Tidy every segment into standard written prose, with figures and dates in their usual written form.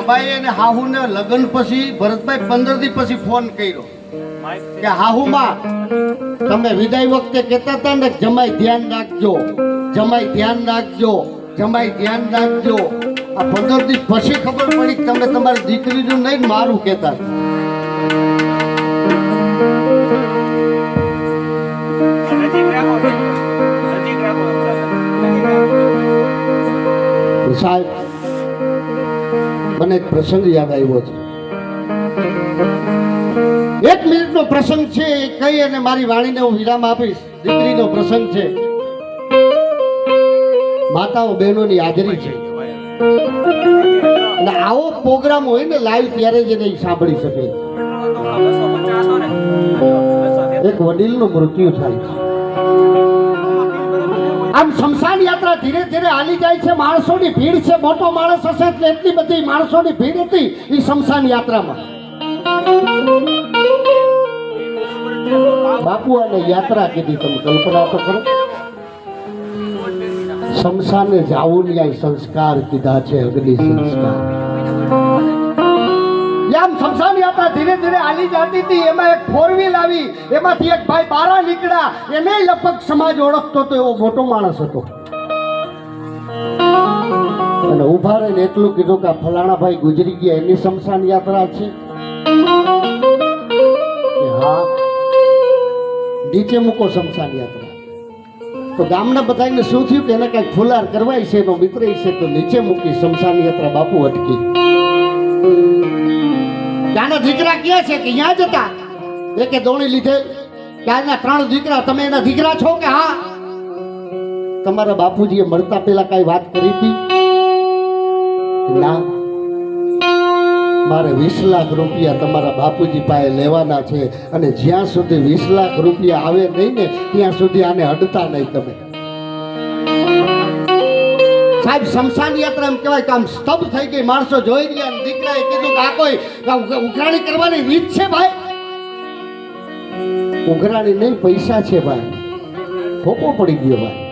જમાઈએ અને હાહુને લગ્ન પછી ભરતભાઈ 15 દી પછી ફોન કર્યો કે હાહુમાં તમે વિદાય વખતે કહેતા હતા ને જમાઈ ધ્યાન રાખજો, જમાઈ ધ્યાન રાખજો, જમાઈ ધ્યાન રાખજો. આ 15 દી પછી ખબર પડી કે તમે તમારી દીકરીનું નહીં મારું કહેતા. સાહેબ મને એક પ્રસંગ યાદ આવ્યો છે. 1 મિનિટનો પ્રસંગ છે એ કહી અને મારી વાણીને હું વિરામ આપીશ. દીકરીનો પ્રસંગ છે, માતાઓ બહેનોની હાજરી છે અને આવો પ્રોગ્રામ હોય ને લાઈવ ત્યારે જ નહીં સાંભળી શકે. એક વડીલનું મૃત્યુ થાય છે. આમ શમશાન યાત્રા ધીરે ધીરે હાલી જાય છે. માણસોની ભીડ છે, મોટો માણસ હશે એટલે એટલી બધી માણસોની ભીડ હતી એ શમશાન યાત્રામાં. બાપુ અને યાત્રા કીધી, તમે કલ્પના તો કરો. શમશાને જાવું ન્યાય સંસ્કાર કીધા છે, અગ્નિ સંસ્કાર. આમ શમશાન યાત્રા ધીરે ધીરે હાલી જતી હતી. એમાં એક 4 વ્હીલ આવી, એમાંથી એક ભાઈ બારા નીકળ્યા. એને લગભગ સમાજ ઓળખતો તો એવો મોટો માણસ હતો અને ઉભા રહીને એટલું કીધું કે ફલાણા ભાઈ ગુજરી ગયા, એની શમશાન યાત્રા છે. હા, નીચે મૂકો શમશાન યાત્રા. તો ગામના બધાને શું થયું કે એને કઈક ફુલાર કરવાય છે, એનો મિત્ર છે, તો નીચે મૂકી શમશાન યાત્રા. બાપુ અટકી. ત્યાંના દીકરા ક્યાં છે કે અહીંયા જતા એકે દોણી લીધે. ત્યાંના 3 દીકરા, તમે એના દીકરા છો કે હા? તમારા બાપુજીએ મળતા પેલા કઈ વાત કરી હતી? ના, મારે 20 લાખ રૂપિયા તમારા બાપુજી પાસે લેવાના છે અને જ્યાં સુધી 20 લાખ રૂપિયા આવે નહીં ને ત્યાં સુધી આને અડતા નહીં તમે. સાહેબ શમશાન યાત્રા એમ કહેવાય કે આમ સ્તબ્ધ થઈ ગઈ. માણસો જોઈ ગયા અને દીકરાએ કીધું કે આ કોઈ ઉઘરાણી કરવાની રીત છે ભાઈ? ઉઘરાણી નહીં, પૈસા છે ભાઈ. ખોપો પડી ગયો ભાઈ.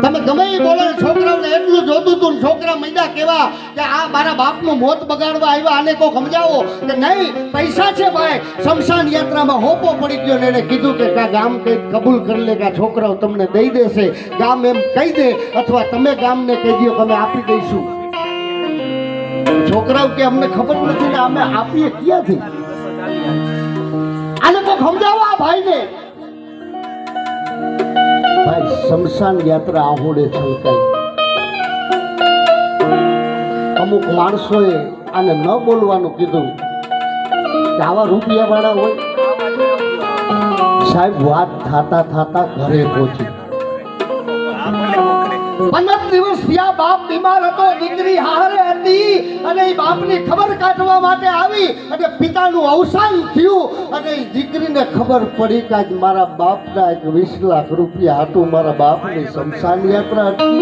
તમે ગમે એ બોલો, છોકરાઓને એટલું જોતું તું, છોકરા મૈદા કેવા કે આ મારા બાપનું મોત બગાડવા આવ્યા, આને કોઈ સમજાવો કે નહીં પૈસા છે ભાઈ. શમશાન યાત્રામાં હોપો પડી ગયો ને એને કીધું કે ગામ કઈ કબૂલ કરી લે કે છોકરાઓ તમને દઈ દેશે. ગામ એમ કહી દે અથવા તમે ગામને કહી દો કે અમે આપી દઈશું. છોકરાઓ કે અમને ખબર નથી ને અમે આપીએ ક્યાંથી? આને કોઈ સમજાવો આ ભાઈને. ભાઈ શમશાન યાત્રા આહોડે છલકાઈ. અમુક માણસોએ આને ન બોલવાનું કીધું કે આવા રૂપિયા વાળા હોય. સાહેબ વાત થાતા થાતા ઘરે પહોંચી. 15 દિવસ થયા બાપ બીમાર હતો, દીકરી હારે હતી અને એ બાપની ખબર કાઢવા માટે આવી અને પિતાનું અવસાન થયું અને દીકરીને ખબર પડી કે આજ મારા બાપના 20 લાખ રૂપિયા હતું, મારા બાપની શમશાન યાત્રા હતી.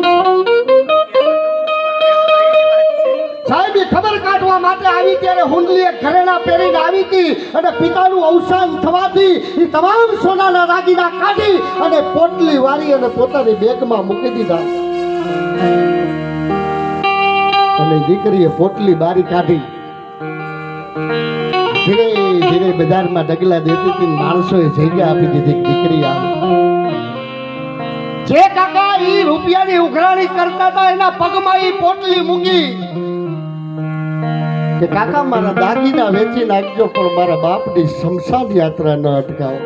સાહેબ ખબર કાઢવા માટે આવી ત્યારે હુંડલીએ ઘરેણા પહેરીને આવી હતી અને પિતાનું અવસાન થવાથી એ તમામ સોનાના દાગીના કાઢી અને પોટલી વાળી અને પોતાની બેગમાં મૂકી દીધા. અને દીકરીએ પોટલી બારી કાઢી ધીરે ધીરે બજારમાં ડગલા દેતી હતી. માણસોએ જગ્યા આપી દીધી. દીકરી આવી જે કાકા ઈ રૂપિયાની ઉઘરાણી કરતા હતા એના પગમાં ઈ પોટલી મૂકી કે કાકા મારા દાગીના વેચી નાખજો પણ મારા બાપની શમશાન યાત્રા ન અટકાવો.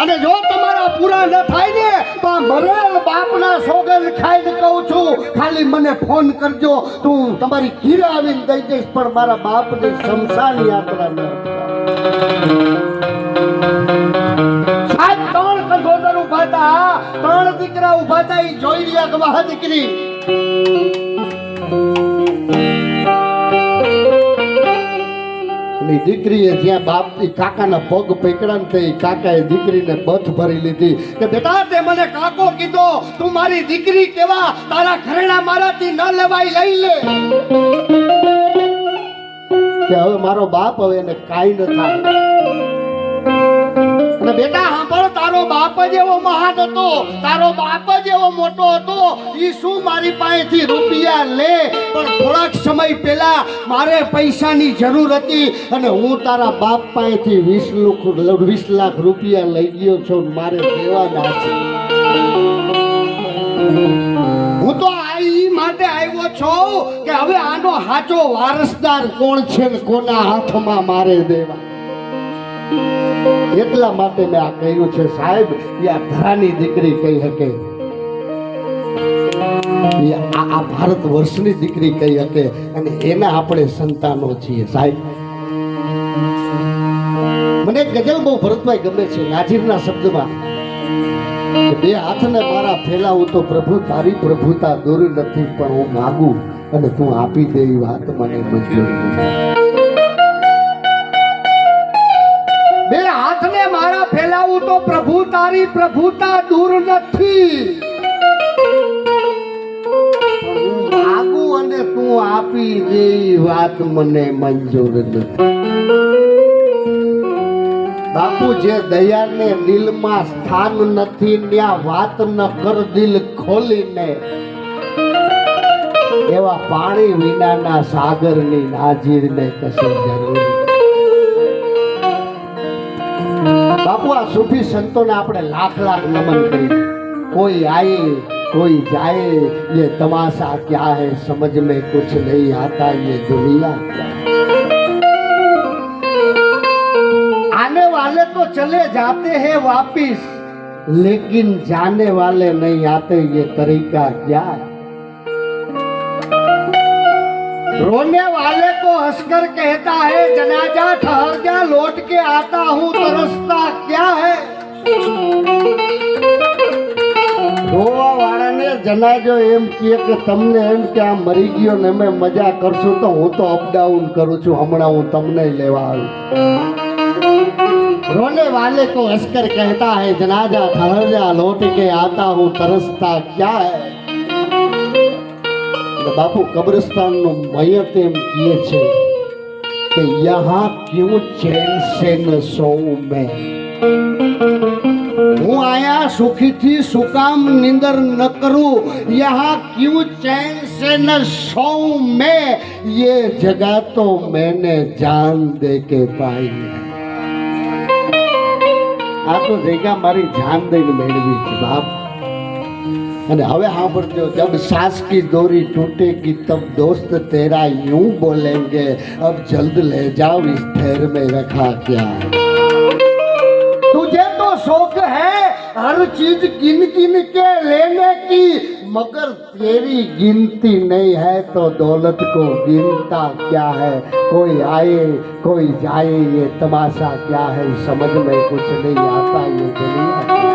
અને જો તમારા પૂરા ન થાય ને તો આ મરેલ બાપના સોગંદ ખાઈને કહું છું, ખાલી મને ફોન કરજો, તું તમારી ઘીરે આવીને દઈ દઈશ પણ મારા બાપની શમશાન યાત્રા ન અટકાવો. સાહેબ 3 કંઠોતર ઉભા હતા, 3 દીકરા ઉભા હતા. એ જોઈ રહ્યા કે વાહ દીકરી. દીકરીએ જ્યાં બાપની કાકાના પગ પકડ્યા ને કાકાએ દીકરીને બથ ભરી લીધી કે બેટા તે મને કાકો કીધો, તું મારી દીકરી કેવા, તારા ઘરેણા મારાથી ન લેવાય, લઈ લે. કે હવે મારો બાપ હવે એને કાઈ ન થાય. અને બેટા સાંભળ, તારો બાપ જ એવો મહાન હતો, તારો બાપ જ એવો મોટો હતો. ઈ શું મારી પાસેથી રૂપિયા લે, પણ થોડાક સમય પહેલા મારે પૈસાની જરૂર હતી અને હું તારા બાપ પાસેથી 20 લાખ રૂપિયા લઈ ગયો છું. મારે દેવાના છે. હું તો ઈ માટે આવ્યો છું કે હવે આનો સાચો વારસદાર કોણ છે ને કોના હાથમાં મારે દેવા. એટલા માટે મેં આ કહ્યું છે સાહેબ, એ આ ધરાની દીકરી કહી શકે, આ ભારત વર્ષની દીકરી કહી શકે, અને એના આપણે સંતાનો છીએ સાહેબ. મને એક ગઝલ બહુ ભરતભાઈ ગમે છે, નાજીરના શબ્દમાં, બે હાથને મારા ફેલાવું તો પ્રભુ તારી પ્રભુતા દૂર નથી, પણ હું માગું અને તું આપી દે એ વાત મને મંજૂર નથી. બે હાથને મારા ફેલાવું તો પ્રભુ તારી પ્રભુતા દૂર નથી, હું માગું અને તું આપી દે એ વાત મને મંજૂર નથી. બાપુ, જે દયાને દિલમાં સ્થાન નથી ત્યાં વાત ન કર દિલ ખોલીને, એવા પાણી વિનાના સાગરની નાજીરને કશે જરૂર. બાપુ, આ સૂફી સંતોને આપણે લાખ લાખ નમન કરી. કોઈ આયે कोई जाए, ये तमाशा क्या है, समझ में कुछ नहीं आता, ये दुनिया क्या है. आने वाले तो चले जाते हैं वापिस, लेकिन जाने वाले नहीं आते, ये तरीका क्या है. रोने वाले को हंसकर कहता है जनाजा ठहर जा, लौट के आता हूँ, तरसता क्या है. રોવા વાળાને જનાજો એમ કહે કે તમને એમ કે આ મરી ગયો ને અમે મજા કરશું, તો હું તો અપડાઉન કરું છું, હમણાં હું તમને લેવા આવ્યું. રોને વાલે को हंसकर कहता है जनाजा ठहर जा, लौट के आता हूँ, तरसता क्या है. બાપુ, કબ્રસ્તાનનું મયત એમ કહે છે કે યહાં ક્યું ચैन से न सोऊं मैं. હું આયા સુખીથી શું કામ નિંદર ન કરું, યહાં ક્યું ચैन से न सोऊं मैं, ये जगह तो मैंने जान दे के पाई है. આ તો જગ્યા મારી જાન દઈને મેળવી છે બાપ. અને હવે સાંભળજો, જબ सांस की डोरी टूटेगी तब दोस्त तेरा यूं बोलेंगे, अब जल्द ले जाओ इस ठहर में रखा क्या. तुझे तो शौक है हर चीज गिन गिन के लेने की, मगर तेरी गिनती नहीं है तो दौलत को गिनता क्या है. कोई आए कोई जाए, ये तमाशा क्या है, समझ में कुछ नहीं आता, ये दुनिया क्या है.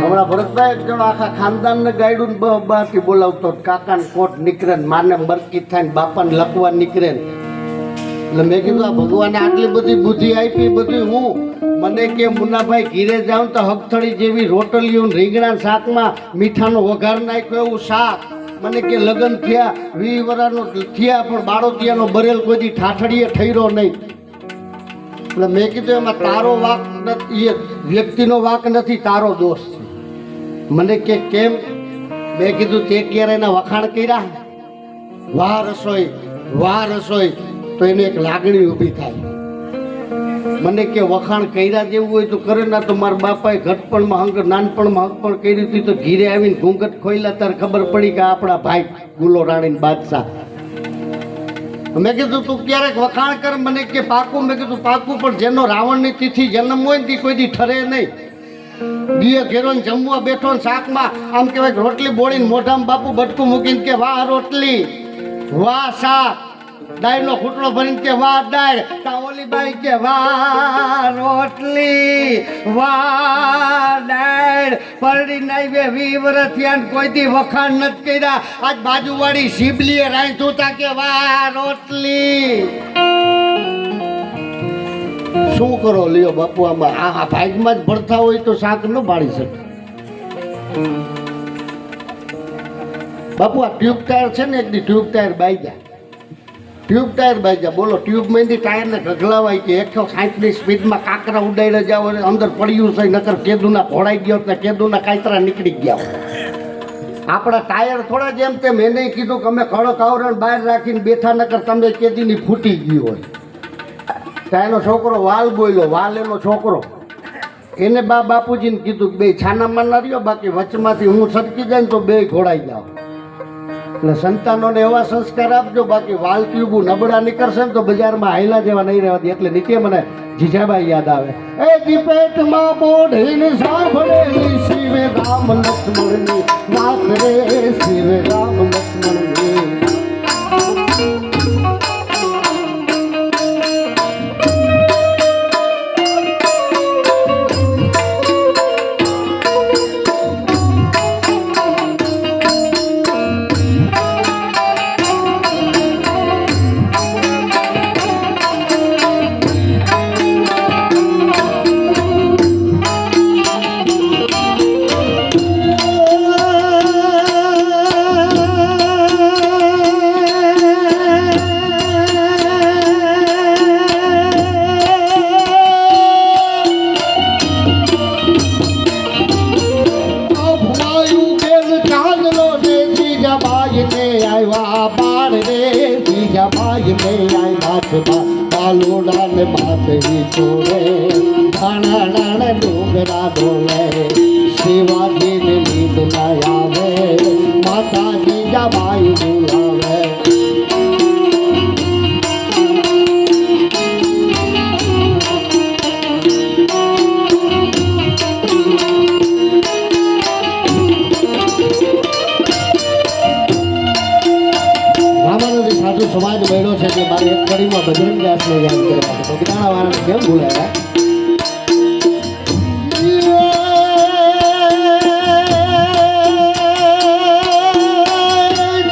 હમણાં ભરતભાઈ એક જણો આખા ખાનદાનને ગાયડું બહારથી બોલાવતો, કાકાને કોટ નીકળે ને માને મરકી થાય ને બાપાને લખવા નીકળે ને. એટલે મેં કીધું આ ભગવાને આટલી બધી બુદ્ધિ આપી, બધી હું મને કે મુન્નાભાઈ ઘીરે જાઉં તો હગથળી જેવી રોટલીઓ રીંગણા શાકમાં મીઠાનો વઘાર નાખ્યો એવું શાક. મને કે લગ્ન થયા 20 વર્ષનો થયા પણ બાળોતિયાનો બરેલ કોઈ ઠાઠડીએ ઠર્યો નહીં. એટલે મેં કીધું એમાં તારો વાંક નથી, એ વ્યક્તિનો વાંક નથી, તારો દોષ છે. મને કે કેમ? મેં કીધું તે ક્યારે એના વખાણ કર્યા, વાહ રસોઈ વાહ રસોઈ, તો એને એક લાગણી ઊભી થાય. મને કે વખાણ કર્યા જેવું હોય તો કરે, ના તો મારા બાપાએ ઘટપણમાં હંગ નાનપણમાં હંગ પણ કરી હતી, તો ઘીરે આવીને ઘૂંઘટ ખોઈલા ત્યારે ખબર પડી કે આપણા ભાઈ ગુલો રાણીને બાદશાહ. મેં કીધું તું ક્યારેક વખાણ કર. મને કે પાકું. મેં કીધું પાકું, પણ જેનો રાવણની તિથિ જન્મ હોય ને તે કોઈ દી ઠરે નહીં. દીએ ઘેરો ને જમવા બેઠો ને શાકમાં આમ કહેવાય રોટલી બોળીને મોઢામાં બાપુ બટકું મૂકીને કે વાહ રોટલી વાહ શાક, દાળનો ખૂટડો ભરીને કે વાહ દાળ, ઓલી બાઈ કે વાહ રોટલી વાહ દાળ. પરડીને આવી 20 વર્ષ થયા ને કોઈ દી વખાણ નથી કર્યા. આજ બાજુવાળી શીબલીએ રાંધ્યું તા કે વાહ રોટલી. શું કરો લ્યો બાપુ, આમાં આ ભાગમાં જ ભરતા હોય તો શાક ન બાળી શકે. બાપુ, આ ટ્યુબ ટાયર છે ને, એક દી ટ્યુબ ટાયર બાઈ જાય ટ્યુબ ટાયર બાજ્યા બોલો, ટ્યુબ માંથી ટાયરને ગગલાવાય કે 160ની સ્પીડમાં કાંકરા ઉડાડે જાવ અને અંદર પડ્યું છે, નકર કેદુના ઘોડાઈ ગયો એટલે કેદુના કાંતરા નીકળી ગયા. આપણા ટાયર થોડા જેમ તેમ. એને કીધું કે અમે કડક આવરણ બહાર રાખીને બેઠા, નકર તમે કેદીની ફૂટી ગયું હોય. એનો છોકરો વાલ બોલ્યો, વાલ એનો છોકરો, એને બાપુજીને કીધું કે બે છાનામાં ના રહ્યો, બાકી વચમાંથી હું સરકી જાય ને તો બે ઘોડાઈ જાવ. એટલે સંતાનોને એવા સંસ્કાર આપજો, બાકી વાલ ટ્યુબુ નબળા નીકળશે ને તો બજારમાં હાયલા જેવા નહીં રહેવા દે. એટલે નીચે મને જીજાબાઈ યાદ આવે, એ દીપેટમાં બોઢીને સાંભળેલી શિવે રામ લક્ષ્મણની વાત રે, શિવે રામ લક્ષ્મણની. બાલોડા ને માથે છોડે, ધાણા ડાણે ડુંગરા ડોલે, શિવાજી ને નીંદ ના આવે, માતાજી જબાઈ બોલાવે. સાધુ સમાજ બન્યો છે કે મારે એક કડીમાં બજરંગ દાસને યાદ કરવા, તો બિરાણા વાળાને કેમ ભૂલાયા?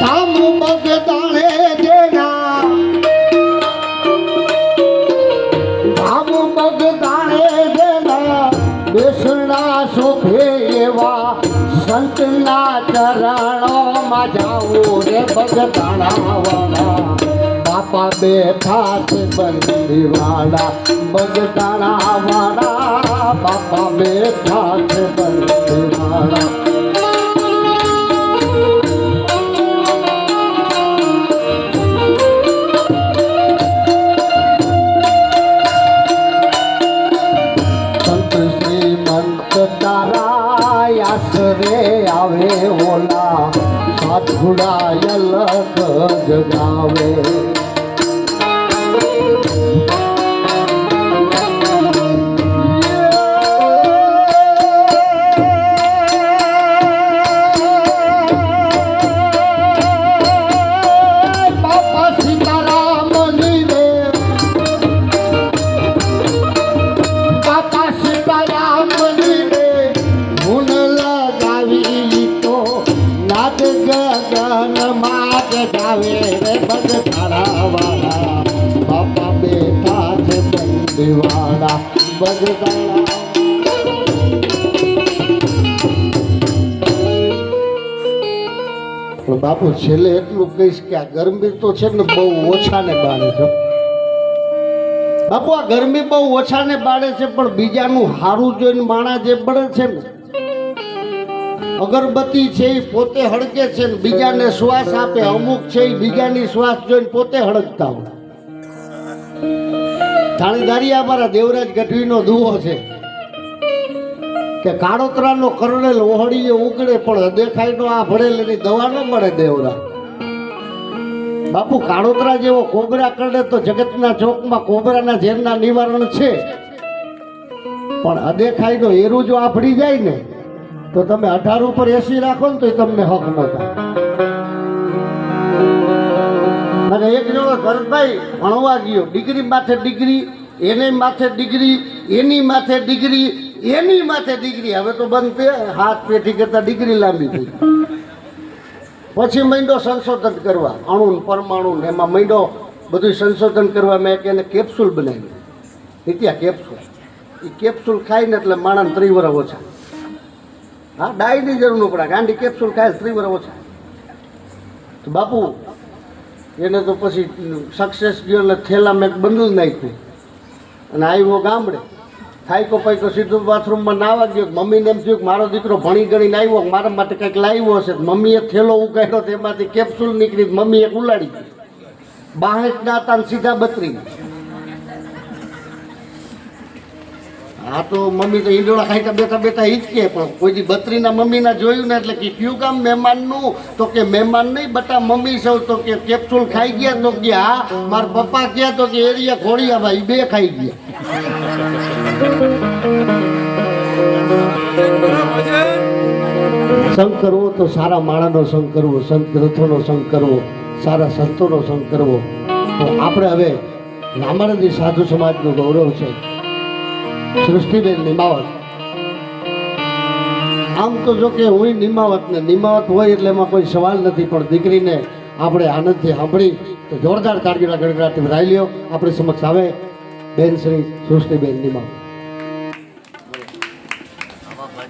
ધામ બગદાણે દેના, ધામ બગદાણે દેના, બેસણા શોભે એવા સંતના ચરણોમાં જાવું રે બગદાણા વાળા. બાપા બેઠા છે બંદીવાડા, બગદાણા વાળા, બાપા બેઠા છે બંદીવાડા. સંત શ્રીમંત તારા આશરે આવે ઓલા, સાધુડા અલગ જગાવે. બાપા સીતારામ લીધે, બાપા સીતારામ લીધે ગુણ લગાવી તો નાદ ગગન માગ જાવે રે બગદાણા વાળા. બાપા બેઠા છે બંદીવાડા, બગદાણા. બાપુ છેલ્લે એટલું કહીશ કે આ ગરમી તો છે ને બહુ ઓછાને બાળે છે. બાપુ આ ગરમી બહુ ઓછાને બાળે છે, પણ બીજાનું હારું જોઈને માણા જે બળે છે ને, અગરબત્તી છે એ પોતે હળગે છે ને બીજાને શ્વાસ આપે. અમુક છે એ બીજાની શ્વાસ જોઈને પોતે હળગતા હોય. થાણીદારી અમારા દેવરાજ ગઢવીનો દુહો છે કે કાળોતરાનો કરણેલ ઓહળીએ ઉગડે, પણ દેખાયનો આ ભળેલીની દવા ન મળે દેવરા. બાપુ કાળોતરા જેવો કોબરા કરડે તો જગતના ચોકમાં કોબરાના ઝેરના નિવારણ છે, પણ અદેખાઈનો એરું જો આફડી જાય ને તો તમે 18 ઉપર 80 રાખો ને તો તમને હક ન થાય. એક જણો ભરતભાઈ ભણવા ગયો, ડિગ્રી માથે ડિગ્રી, એને માથે ડિગ્રી, એની માથે ડિગ્રી, એની માથે ડિગ્રી. હવે તો બંધ થયા, હાથ પેઠી કરતા ડિગ્રી લાંબી થઈ. પછી માંડ્યો સંશોધન કરવા, અણુ પરમાણુ એમાં માંડ્યો બધું સંશોધન કરવા. મેં કે એને કેપ્સ્યુલ બનાવી, ત્યાં કેપ્સ્યુલ, એ કેપ્સ્યુલ ખાઈને એટલે માણસ 3 વર્ષ ઓછા. હા, ડાયની જરૂર ન પડે, ગાંડી કેપ્સ્યુલ ખાય 3 વર્ષ ઓછા. તો બાપુ એને તો પછી સક્સેસ ગયો એટલે થેલામાં એક બંદૂક નાખ્યું અને આવ્યો ગામડે થાયકો પાયકો સીધું બાથરૂમમાં નાવા ગયો. મમ્મીને એમ થયું કે મારો દીકરો ભણી ગણીને આવ્યો, મારા માટે કંઈક લાવ્યો હશે. મમ્મીએ થેલો ઉગાડ્યો, તેમાંથી કેપ્સ્યુલ નીકળી, મમ્મી એક ઉલાડી ગઈ. 62 હતા ને સીધા 32. હા તો મમ્મી તો ઈંડોળા ખાઈતા બેઠા બેઠા હિચકે, પણ કોઈ દી 32ના મમ્મીના જોયું ને એટલે કે કયું કામ મહેમાનનું? તો કે મહેમાન નહીં બટા મમ્મી સૌ. તો કે કેપ્સ્યુલ ખાઈ ગયા? તો કે હા. મારા પપ્પા ગયા? તો કે એરિયા ઘોડિયા ભાઈ 2 ખાઈ ગયા. સંગ કરવો તો સારા માણસનો સંગ કરવો, સંત ગ્રંથોનો સંગ કરવો, સારા સંતોનો સંગ કરવો. તો આપણે હવે રામાનંદી સાધુ સમાજનું ગૌરવ છે સૃષ્ટિબેન નિમાવત. આમ તો જો કે હું નિમાવત ને નિમાવત હોય એટલે એમાં કોઈ સવાલ નથી, પણ દીકરીને આપણે આનંદથી સાંભળી તો જોરદાર તાળીઓના ગણગડાટથી વધાવી લ્યો. આપણી સમક્ષ આવે બેન શ્રી સૃષ્ટિબેન નિમાવત.